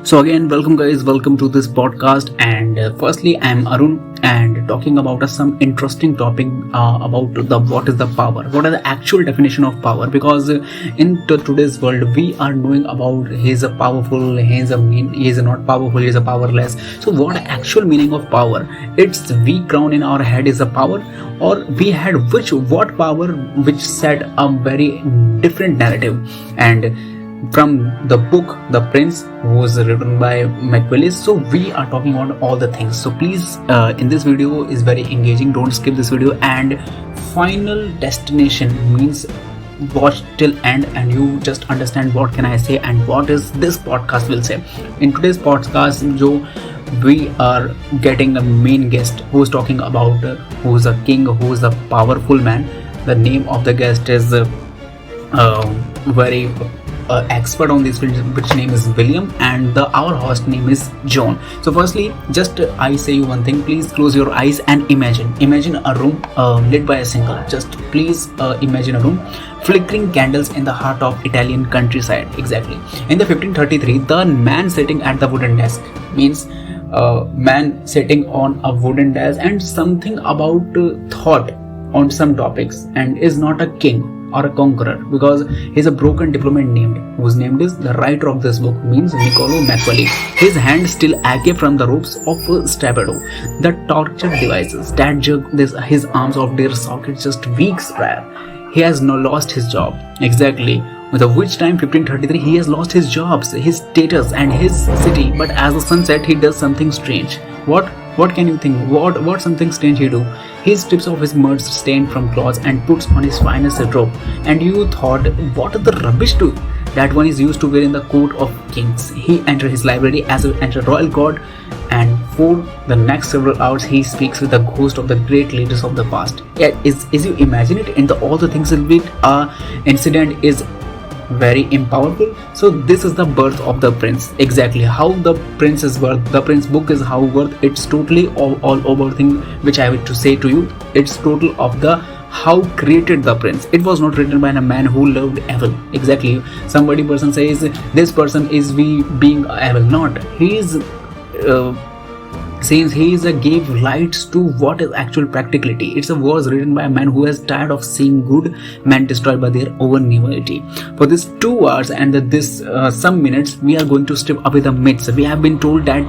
So again, welcome guys, welcome to this podcast. And firstly, I'm Arun and talking about some interesting topic about the what is the power, what is the actual definition of power. Because in today's world, we are knowing about he's a powerful, he's not powerful, he's a powerless. So what actual meaning of power? It's we crown in our head is a power, or we had what power which set a very different narrative. And from the book The Prince, was written by Machiavelli. So we are talking about all the things. So please, in this video is very engaging, don't skip this video. And final destination means watch till end and you just understand what can I say and what is this podcast will say. In today's podcast, we are getting a main guest who's talking about who's a king, who's a powerful man. The name of the guest is very expert on this field, which name is William, and our host name is John. So firstly, just I say you one thing, please close your eyes and imagine a room lit by a single, just please imagine a room, flickering candles in the heart of Italian countryside. Exactly. In the 1533, the man sitting at the wooden desk means man sitting on a wooden desk and something about thought on some topics, and is not a king or a conqueror, because he's a broken diplomat whose name is the writer of this book means Niccolò Machiavelli. His hands still ache from the ropes of Stapado, the torture devices that jerk his arms off their sockets just weeks prior. He has now lost his job. Exactly. With which time 1533 he has lost his jobs, his status and his city. But as the sun set, he does something strange. What can you think? What something strange he do? He strips off his mud stained from clothes and puts on his finest robe. And you thought, what are the rubbish do? That one is used to wear in the court of kings. He enters his library as a royal god, and for the next several hours he speaks with the ghost of the great leaders of the past. Yeah, is you imagine it, in all the things in which incident is very impowerful. So this is the birth of the prince. Exactly how the prince is birth. The prince book is how birth. It's totally all over thing which I have to say to you. It's total of the how created the prince. It was not written by a man who loved evil. Exactly. Somebody person says this person is being evil. Not. He is since he is gave lights to what is actual practicality. It's a was written by a man who is tired of seeing good men destroyed by their own naivety. For this 2 hours and this some minutes, we are going to strip away the myths. We have been told that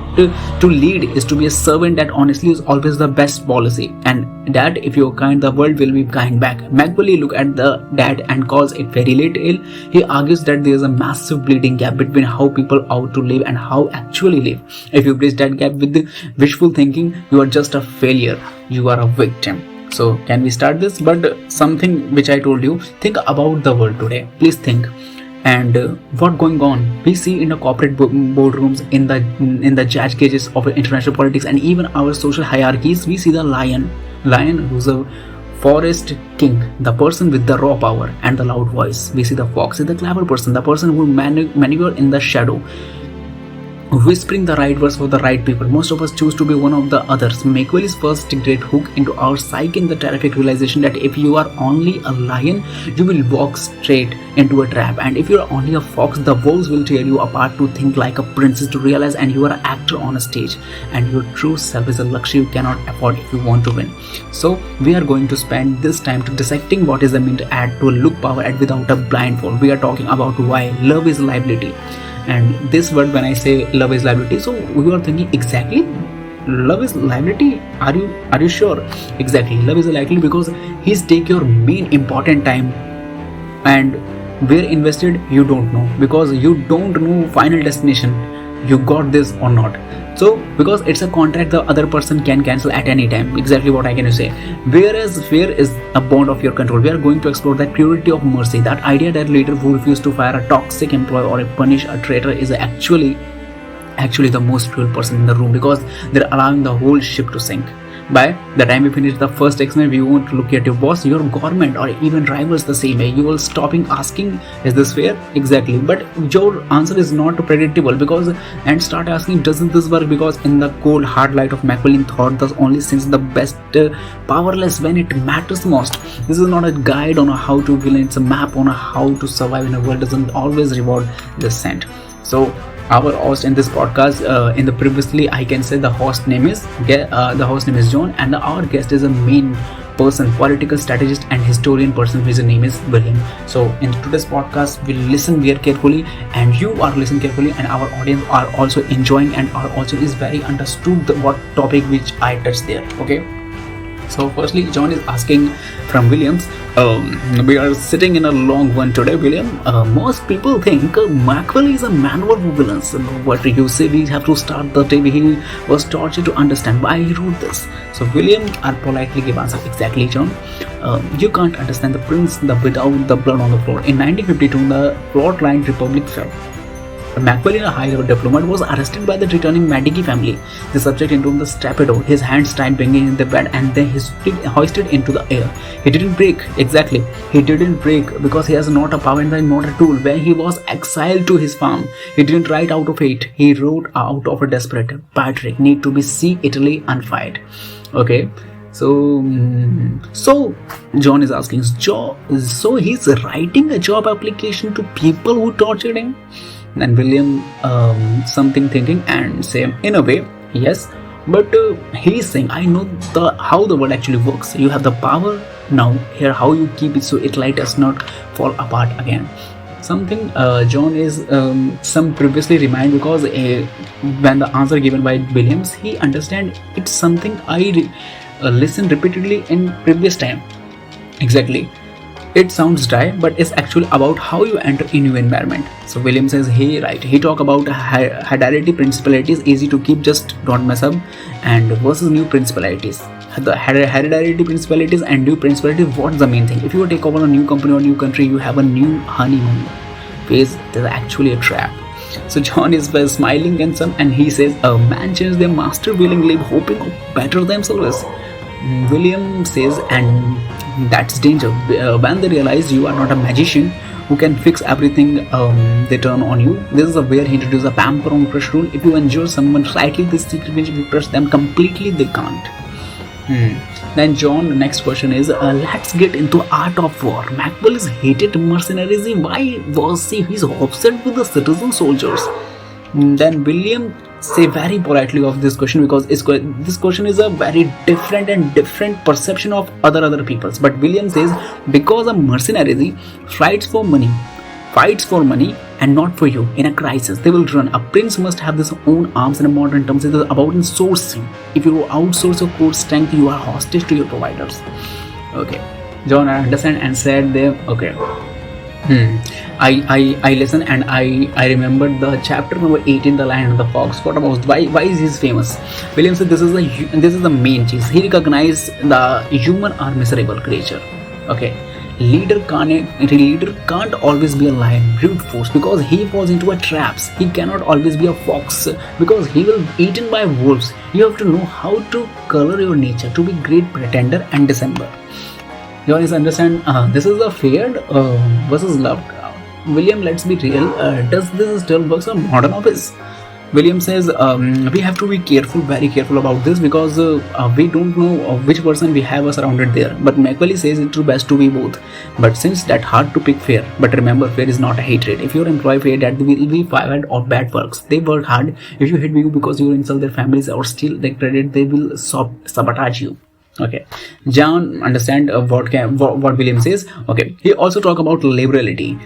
to lead is to be a servant, that honestly is always the best policy, and that if you're kind, the world will be kind back. Machiavelli look at that and calls it very little. He argues that there is a massive bleeding gap between how people ought to live and how actually live. If you bridge that gap with the wishful thinking, you are just a failure, you are a victim. So can we start this? But something which I told you, think about the world today. Please think. And what going on we see in the corporate boardrooms, in the judge cages of international politics, and even our social hierarchies. We see the lion who's a forest king, the person with the raw power and the loud voice. We see the fox is the clever person, the person who maneuver in the shadow, whispering the right words for the right people. Most of us choose to be one of the others. Machiavelli's first great hook into our psyche in the terrific realization that if you are only a lion, you will walk straight into a trap, and if you are only a fox, the wolves will tear you apart. To think like a princess, to realize and you are an actor on a stage, and your true self is a luxury you cannot afford if you want to win. So we are going to spend this time to dissecting what is the mean to add to a look power and without a blindfold. We are talking about why love is liability. And this word, when I say love is liability, so we are thinking, exactly, love is liability? Are you sure? Exactly, love is a liability because he's take your main important time, and where invested you don't know, because you don't know final destination, you got this or not. So because it's a contract, the other person can cancel at any time. Exactly what I can say. Whereas fear is a bond of your control. We are going to explore that purity of mercy, that idea that leader who refuse to fire a toxic employee or punish a traitor is actually the most cruel person in the room, because they're allowing the whole ship to sink. By the time you finish the first experiment, you won't look at your boss, your government, or even rivals the same way. You will stopping asking, is this fair? Exactly. But your answer is not predictable, because and start asking, doesn't this work? Because in the cold hard light of Machiavellian thought, thus only since the best powerless when it matters most. This is not a guide on how to win, it's a map on how to survive in a world doesn't always reward the scent. So our host in this podcast. In the previously, I can say the host name is John, and our guest is a main person, political strategist and historian person whose name is William. So in today's podcast, we'll listen very carefully, and you are listening carefully, and our audience are also enjoying and are also is very understood what topic which I touched there. Okay. So firstly, John is asking from Williams, we are sitting in a long one today, William. Most people think Machiavelli is a manual for villains. What you say, we have to start the day he was tortured to understand why he wrote this. So William are politely give answer, exactly, John. You can't understand the prince without the blood on the floor. In 1952, the plot-line Republic fell. Machiavelli, a high-level diplomat, was arrested by the returning Medici family. The subject into the stapledo, his hands tied banging in the bed, and then hoisted into the air. He didn't break, exactly. He didn't break because he has not a power and not a tool. When he was exiled to his farm, he didn't write out of hate. He wrote out of a desperate Patrick need to be see Italy unfired. Okay. So John is asking, so he's writing a job application to people who tortured him? And William something thinking and say, in a way, yes, but he's saying, I know how the world actually works. You have the power now. Here, how you keep it so it does not fall apart again. Something John is some previously remind, because when the answer given by Williams, he understand it's something I listened repeatedly in previous time. Exactly. It sounds dry, but it's actually about how you enter a new environment. So William says, hey, right. He talk about hereditary principalities, easy to keep, just don't mess up, and versus new principalities. The hereditary principalities and new principalities, what's the main thing? If you take over a new company or new country, you have a new honeymoon phase. There's actually a trap. So John is smiling and he says, a man changes their master willingly, hoping to better themselves. William says, and that's danger. When they realize you are not a magician who can fix everything, they turn on you. This is where he introduces a pamper on crush rule. If you injure someone slightly, this secret if you crush them completely, they can't. Then John, next question is, let's get into art of war. Machiavelli hated mercenaries. Why was he? He's obsessed with the citizen soldiers. Then William say very politely of this question, because this question is a very different perception of other peoples. But William says, because a mercenary fights for money and not for you. In a crisis, they will run. A prince must have his own arms. In a modern terms, it is about sourcing. If you outsource your core strength, you are hostage to your providers. Okay, John, I understand and said there. Okay. I listen and I remembered the chapter number 18, the Lion and the Fox. What about why is he famous? William said this is the main cheese. He recognized the human are miserable creature. Okay, leader can't always be a lion, brute force, because he falls into a traps. He cannot always be a fox because he will be eaten by wolves. You have to know how to color your nature to be great pretender and December. You always understand. This is the feared versus loved. William, let's be real. Does this still work on modern office? William says we have to be very careful about this, because we don't know which person we have surrounded there. But Machiavelli says it's best to be both. But since that hard to pick fair. But remember, fair is not a hatred. If your employee fair, that will be fired or bad works. They work hard. If you hate you because you insult their families or steal their credit, they will sabotage you. Okay, John understand what William says. Okay, he also talk about liberality,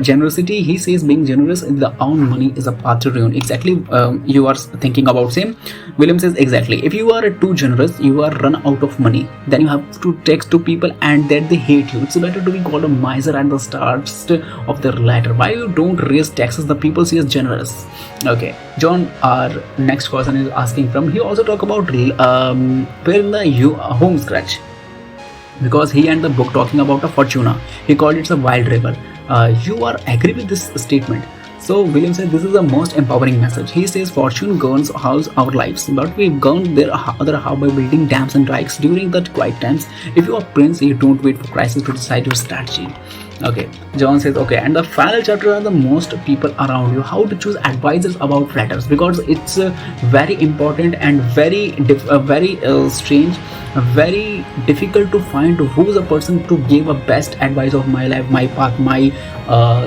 generosity. He says being generous in the own money is a path to ruin. Exactly, you are thinking about same. William says exactly. If you are too generous, you are run out of money. Then you have to tax to people, and then they hate you. It's better to be called a miser at the start of the ladder. Why you don't raise taxes? The people see as generous. Okay, John, our next question is asking from. He also talk about where in the home scratch, because he and the book talking about a fortuna. He called it a wild river. You are agree with this statement? So William said this is the most empowering message. He says fortune governs our lives, but we govern their other half by building dams and dikes during the quiet times. If you are prince, you don't wait for crisis to decide your strategy. Okay, John says, okay, and the final chapter are the most people around you, how to choose advisors about flatters, because it's very important and very strange, very difficult to find who's a person to give a best advice of my life, my path, my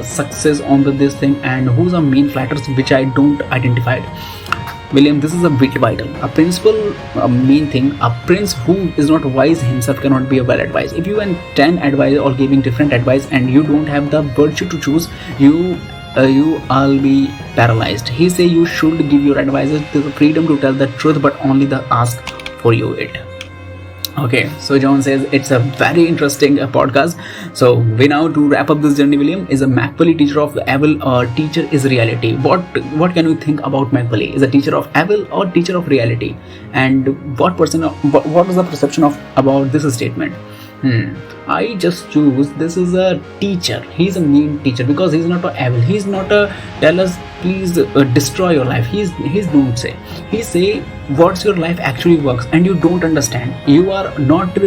success on this thing, and who's a main flatters which I don't identify. William, this is a bit vital. A principal main thing, a prince who is not wise himself cannot be a well advised. If you and 10 advisors all giving different advice and you don't have the virtue to choose, you all be paralyzed. He say you should give your advisors the freedom to tell the truth, but only the ask for you it. Okay, so John says it's a very interesting podcast. So we now to wrap up this journey. William is a Machiavelli teacher of the evil, or teacher is reality. What can you think about Machiavelli? Is a teacher of evil or teacher of reality? And what is the perception of about this statement? I just choose this is a teacher. He's a mean teacher because he's not a evil. He's not a tell us please destroy your life. He's don't say. He say what's your life actually works, and you don't understand. You are not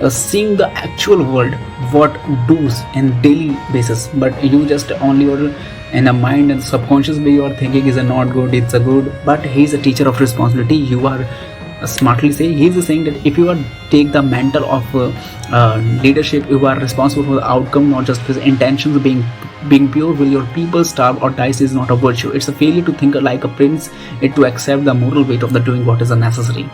seeing the actual world what does in daily basis, but you just only are in a mind and subconscious way you are thinking is a not good, it's a good. But he's a teacher of responsibility. You are smartly say he's saying that if you are take the mantle of leadership, you are responsible for the outcome, not just his intentions. Being pure, will your people starve or die is not a virtue. It's a failure to think like a prince, it to accept the moral weight of the doing what is necessary.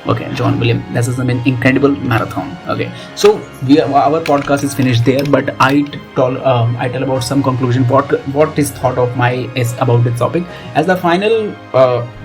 Okay, John William, this has been incredible marathon. Okay, so our podcast is finished there, but I tell about some conclusion. What is thought of my is about this topic. As the final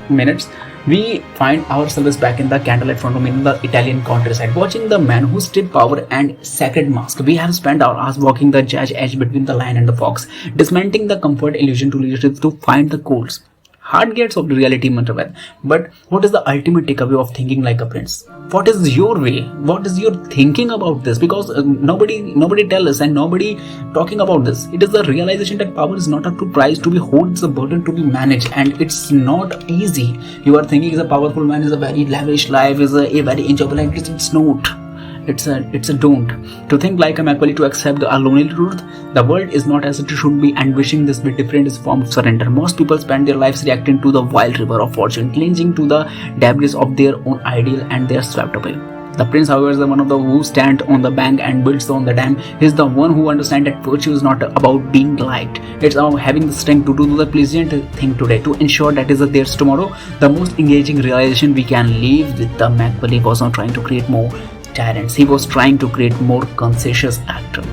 minutes, we find ourselves back in the candlelight front room in the Italian countryside, watching the man who stripped power and sacred mask. We have spent our hours walking the judge edge between the lion and the fox, dismantling the comfort illusion to leadership to find the coals. Hard gates of reality, Machiavelli. But what is the ultimate takeaway of thinking like a prince? What is your way? What is your thinking about this? Because nobody tell us and nobody talking about this. It is the realization that power is not a true prize to be held, it's a burden to be managed, and it's not easy. You are thinking is a powerful man is a very lavish life, is a very enjoyable life. It's not. It's a don't. To think like a Machiavelli, to accept the lonely truth, the world is not as it should be, and wishing this be different is a form of surrender. Most people spend their lives reacting to the wild river of fortune, clinging to the debris of their own ideal, and they are swept away. The prince, however, is the one of the who stands on the bank and builds on the dam. He is the one who understands that virtue is not about being liked. It's about having the strength to do the pleasant thing today, to ensure that is theirs tomorrow. The most engaging realization we can leave with the Machiavelli was not trying to create more tyrants. He was trying to create more conscientious actor.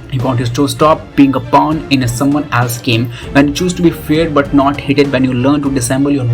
He wanted to stop being a pawn in someone else's game. When you choose to be feared but not hated, when you learn to dissemble your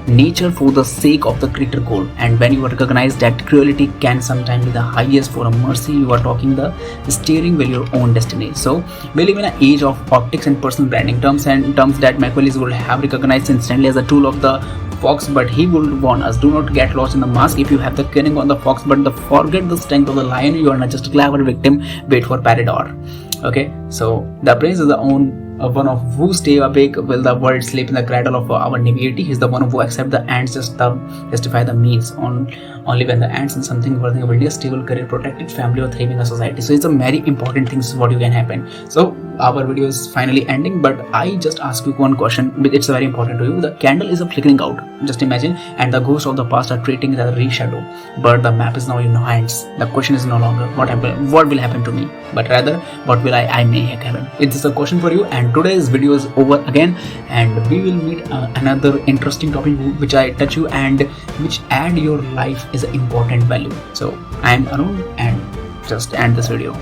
nature for the sake of the greater goal, and when you recognize that cruelty can sometimes be the highest for a mercy, you are talking the steering wheel your own destiny. So we live in an age of optics and personal branding, terms that Machiavelli would have recognized instantly as a tool of the fox, but he would warn us, do not get lost in the mask. If you have the cunning on the fox but forget the strength of the lion, you are not just a clever victim, wait for parador. Okay, so the prince is the one of who stay awake will the world sleep in the cradle of our naivety. He's the one who accept the ends justify the means only when the ends in something worthy will be a stable career, protected family, or thriving a society. So it's a very important thing what you can happen. So our video is finally ending, but I just ask you one question, it's very important to you. The candle is flickering out, just imagine, and the ghosts of the past are treating it as a reshadow, but the map is now in your hands. The question is no longer what will happen to me, but rather what will I may happen. It is a question for you, and today's video is over again, and we will meet another interesting topic which I touch you and which add your life is an important value. So I am Arun, and just end this video.